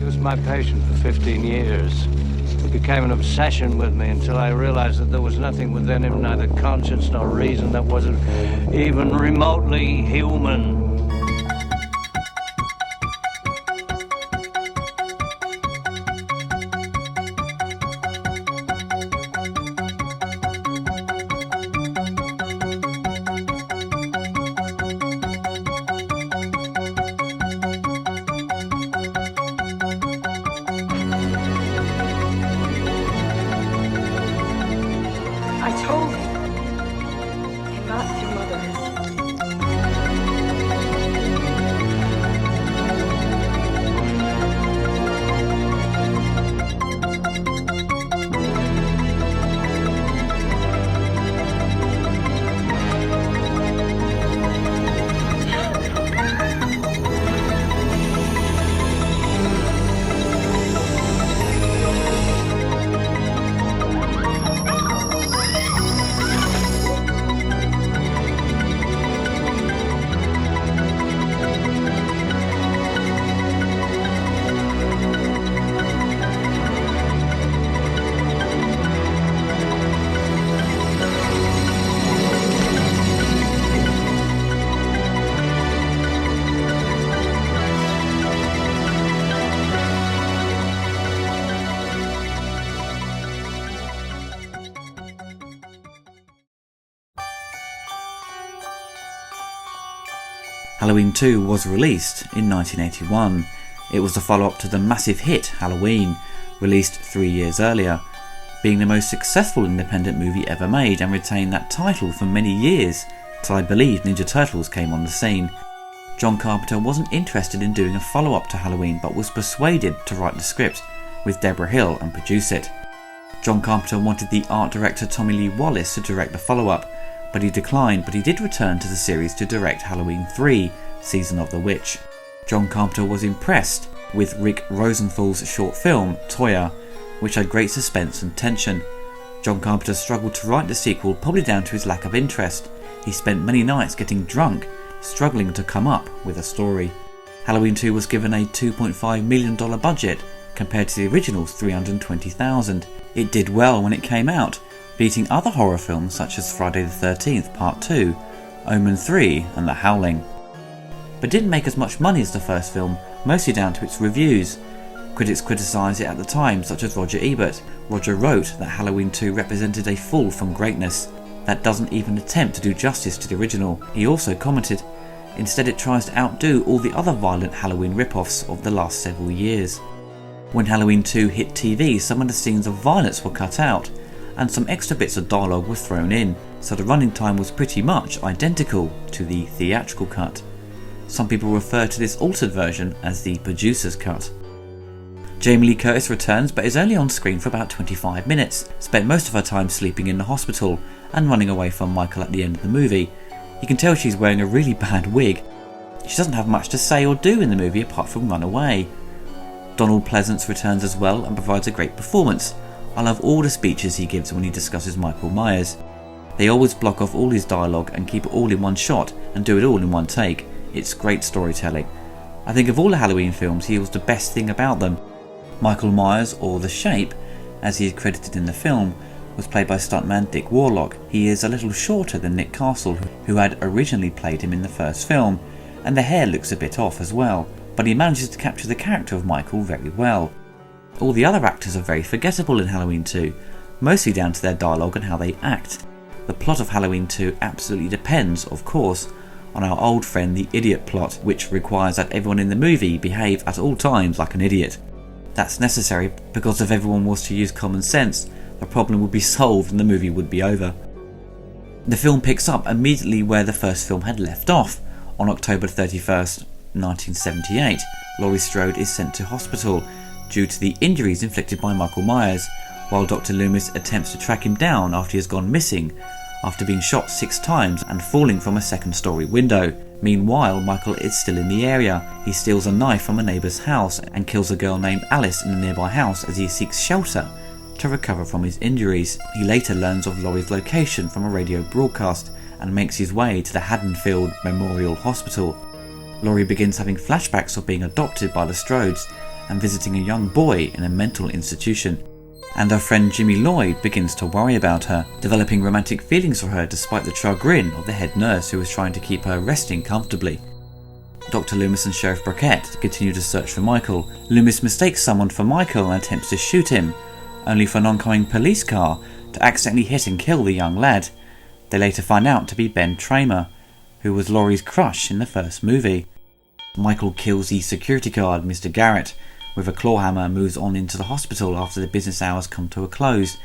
was my patient for 15 years. It became an obsession with me until I realized that there was nothing within him, neither conscience nor reason, that wasn't even remotely human. Halloween 2 was released in 1981. It was the follow-up to the massive hit Halloween, released 3 years earlier, being the most successful independent movie ever made and retained that title for many years, till I believe Ninja Turtles came on the scene. John Carpenter wasn't interested in doing a follow-up to Halloween, but was persuaded to write the script with Deborah Hill and produce it. John Carpenter wanted the art director Tommy Lee Wallace to direct the follow-up, but he declined, but he did return to the series to direct Halloween 3, Season of the Witch. John Carpenter was impressed with Rick Rosenthal's short film, Toya, which had great suspense and tension. John Carpenter struggled to write the sequel, probably down to his lack of interest. He spent many nights getting drunk, struggling to come up with a story. Halloween 2 was given a $2.5 million budget, compared to the original's $320,000. It did well when it came out, beating other horror films such as Friday the 13th Part 2, Omen 3 and The Howling. But didn't make as much money as the first film, mostly down to its reviews. Critics criticised it at the time, such as Roger Ebert. Roger wrote that Halloween 2 represented a fall from greatness that doesn't even attempt to do justice to the original. He also commented, "Instead it tries to outdo all the other violent Halloween rip-offs of the last several years." When Halloween 2 hit TV, some of the scenes of violence were cut out, and some extra bits of dialogue were thrown in, so the running time was pretty much identical to the theatrical cut. Some people refer to this altered version as the producer's cut. Jamie Lee Curtis returns, but is only on screen for about 25 minutes, spent most of her time sleeping in the hospital and running away from Michael at the end of the movie. You can tell she's wearing a really bad wig. She doesn't have much to say or do in the movie apart from run away. Donald Pleasance returns as well and provides a great performance. I love all the speeches he gives when he discusses Michael Myers. They always block off all his dialogue and keep it all in one shot and do it all in one take. It's great storytelling. I think of all the Halloween films, he was the best thing about them. Michael Myers, or The Shape, as he is credited in the film, was played by stuntman Dick Warlock. He is a little shorter than Nick Castle, who had originally played him in the first film, and the hair looks a bit off as well, but he manages to capture the character of Michael very well. All the other actors are very forgettable in Halloween 2, mostly down to their dialogue and how they act. The plot of Halloween 2 absolutely depends, of course, on our old friend the idiot plot, which requires that everyone in the movie behave at all times like an idiot. That's necessary because if everyone was to use common sense, the problem would be solved and the movie would be over. The film picks up immediately where the first film had left off. On October 31st, 1978, Laurie Strode is sent to hospital due to the injuries inflicted by Michael Myers, while Dr. Loomis attempts to track him down after he has gone missing, after being shot 6 times and falling from a second-story window. Meanwhile, Michael is still in the area. He steals a knife from a neighbour's house and kills a girl named Alice in a nearby house as he seeks shelter to recover from his injuries. He later learns of Laurie's location from a radio broadcast and makes his way to the Haddonfield Memorial Hospital. Laurie begins having flashbacks of being adopted by the Strodes and visiting a young boy in a mental institution. And her friend Jimmy Lloyd begins to worry about her, developing romantic feelings for her despite the chagrin of the head nurse who was trying to keep her resting comfortably. Dr. Loomis and Sheriff Burkett continue to search for Michael. Loomis mistakes someone for Michael and attempts to shoot him, only for an oncoming police car to accidentally hit and kill the young lad. They later find out to be Ben Tramer, who was Laurie's crush in the first movie. Michael kills the security guard, Mr. Garrett, with a claw hammer and moves on into the hospital after the business hours come to a close.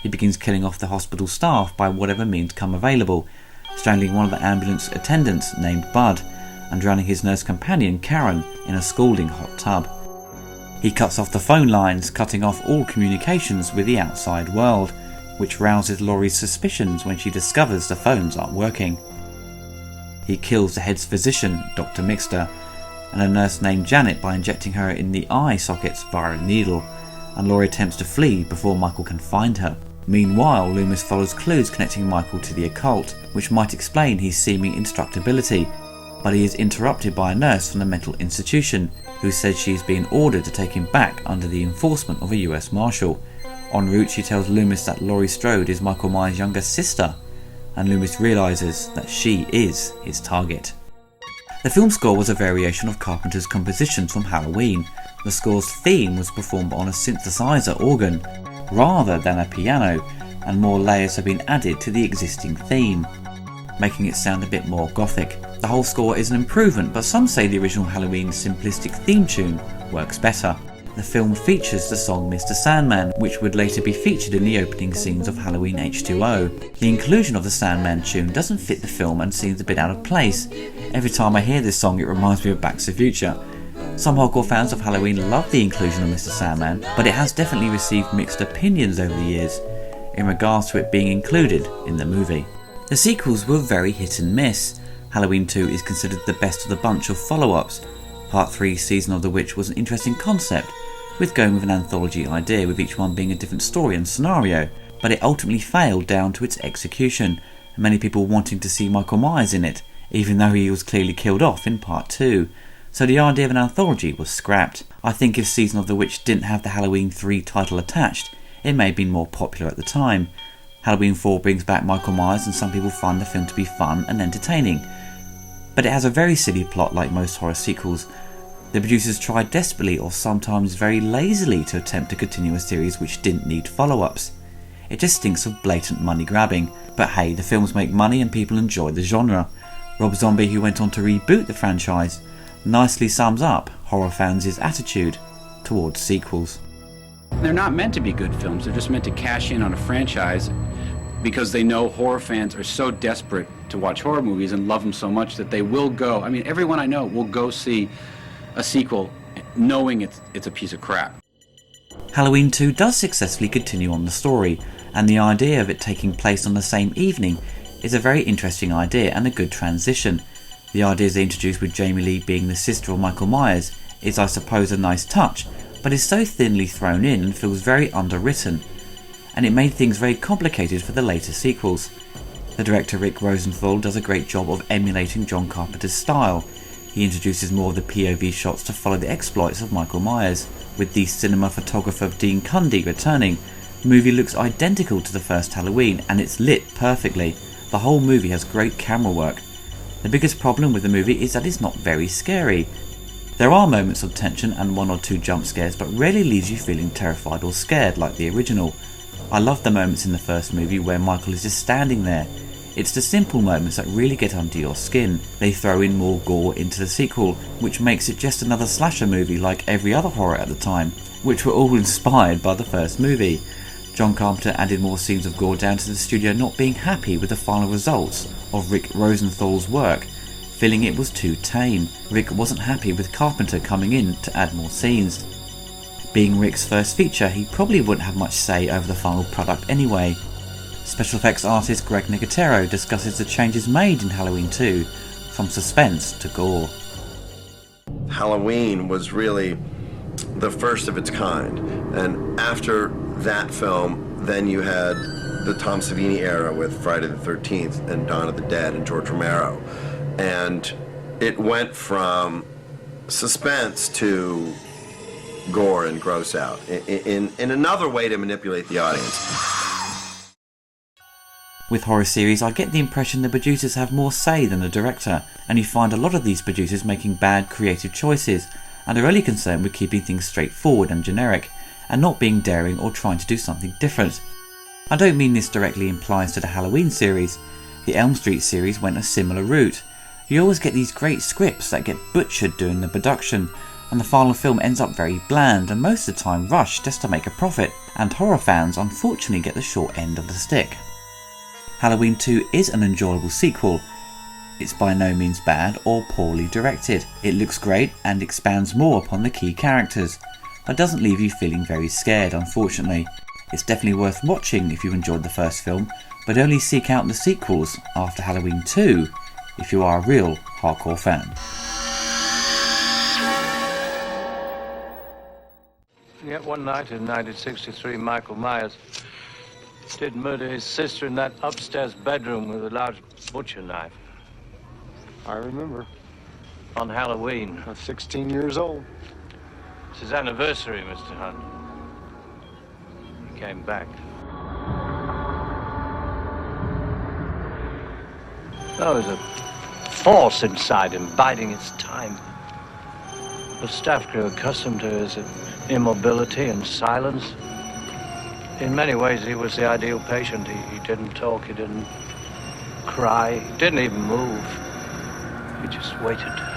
He begins killing off the hospital staff by whatever means come available, strangling one of the ambulance attendants named Bud, and drowning his nurse companion Karen in a scalding hot tub. He cuts off the phone lines, cutting off all communications with the outside world, which rouses Laurie's suspicions when she discovers the phones aren't working. He kills the head's physician, Dr. Mixter, and a nurse named Janet by injecting her in the eye sockets via a needle, and Laurie attempts to flee before Michael can find her. Meanwhile, Loomis follows clues connecting Michael to the occult, which might explain his seeming indestructibility, but he is interrupted by a nurse from the mental institution who says she is being ordered to take him back under the enforcement of a US Marshal. En route, she tells Loomis that Laurie Strode is Michael Myers' younger sister, and Loomis realises that she is his target. The film score was a variation of Carpenter's compositions from Halloween. The score's theme was performed on a synthesizer organ, rather than a piano, and more layers have been added to the existing theme, making it sound a bit more gothic. The whole score is an improvement, but some say the original Halloween simplistic theme tune works better. The film features the song Mr. Sandman, which would later be featured in the opening scenes of Halloween H2O. The inclusion of the Sandman tune doesn't fit the film and seems a bit out of place. Every time I hear this song it reminds me of Back to the Future. Some hardcore fans of Halloween love the inclusion of Mr. Sandman, but it has definitely received mixed opinions over the years in regards to it being included in the movie. The sequels were very hit and miss. Halloween 2 is considered the best of the bunch of follow-ups. Part 3, Season of the Witch, was an interesting concept, with going with an anthology idea, with each one being a different story and scenario, but it ultimately failed down to its execution, and many people wanting to see Michael Myers in it, even though he was clearly killed off in Part 2. So the idea of an anthology was scrapped. I think if Season of the Witch didn't have the Halloween 3 title attached, it may have been more popular at the time. Halloween 4 brings back Michael Myers, and some people find the film to be fun and entertaining. But it has a very silly plot like most horror sequels. The producers tried desperately, or sometimes very lazily, to attempt to continue a series which didn't need follow-ups. It just stinks of blatant money grabbing, but hey, the films make money and people enjoy the genre. Rob Zombie, who went on to reboot the franchise, nicely sums up horror fans' attitude towards sequels. They're not meant to be good films, they're just meant to cash in on a franchise because they know horror fans are so desperate to watch horror movies and love them so much that they will go. I mean, everyone I know will go see a sequel knowing it's a piece of crap. Halloween 2 does successfully continue on the story, and the idea of it taking place on the same evening is a very interesting idea and a good transition. The ideas they introduced with Jamie Lee being the sister of Michael Myers is, I suppose, a nice touch, but is so thinly thrown in and feels very underwritten, and it made things very complicated for the later sequels. The director Rick Rosenthal does a great job of emulating John Carpenter's style. He introduces more of the POV shots to follow the exploits of Michael Myers. With the cinema photographer Dean Cundy returning, the movie looks identical to the first Halloween, and it's lit perfectly. The whole movie has great camera work. The biggest problem with the movie is that it's not very scary. There are moments of tension and one or two jump scares, but rarely leaves you feeling terrified or scared like the original. I love the moments in the first movie where Michael is just standing there. It's the simple moments that really get under your skin. They throw in more gore into the sequel, which makes it just another slasher movie like every other horror at the time, which were all inspired by the first movie. John Carpenter added more scenes of gore down to the studio not being happy with the final results of Rick Rosenthal's work, feeling it was too tame. Rick wasn't happy with Carpenter coming in to add more scenes. Being Rick's first feature, he probably wouldn't have much say over the final product anyway. Special effects artist Greg Nicotero discusses the changes made in Halloween 2, from suspense to gore. Halloween was really the first of its kind, and after that film, then you had the Tom Savini era with Friday the 13th and Dawn of the Dead and George Romero, and it went from suspense to gore and gross out in another way to manipulate the audience. With horror series, I get the impression the producers have more say than the director, and you find a lot of these producers making bad creative choices, and are only concerned with keeping things straightforward and generic, and not being daring or trying to do something different. I don't mean this directly applies to the Halloween series. The Elm Street series went a similar route. You always get these great scripts that get butchered during the production, and the final film ends up very bland and most of the time rushed just to make a profit, and horror fans unfortunately get the short end of the stick. Halloween 2 is an enjoyable sequel. It's by no means bad or poorly directed. It looks great and expands more upon the key characters, but doesn't leave you feeling very scared, unfortunately. It's definitely worth watching if you enjoyed the first film, but only seek out the sequels after Halloween 2 if you are a real hardcore fan. Yet one night in 1963, Michael Myers did murder his sister in that upstairs bedroom with a large butcher knife. I remember. On Halloween. I was 16 years old. It's his anniversary, Mr. Hunt. He came back. There was a force inside him, biding its time. The staff grew accustomed to his immobility and silence. In many ways, he was the ideal patient. He didn't talk, he didn't cry, he didn't even move. He just waited.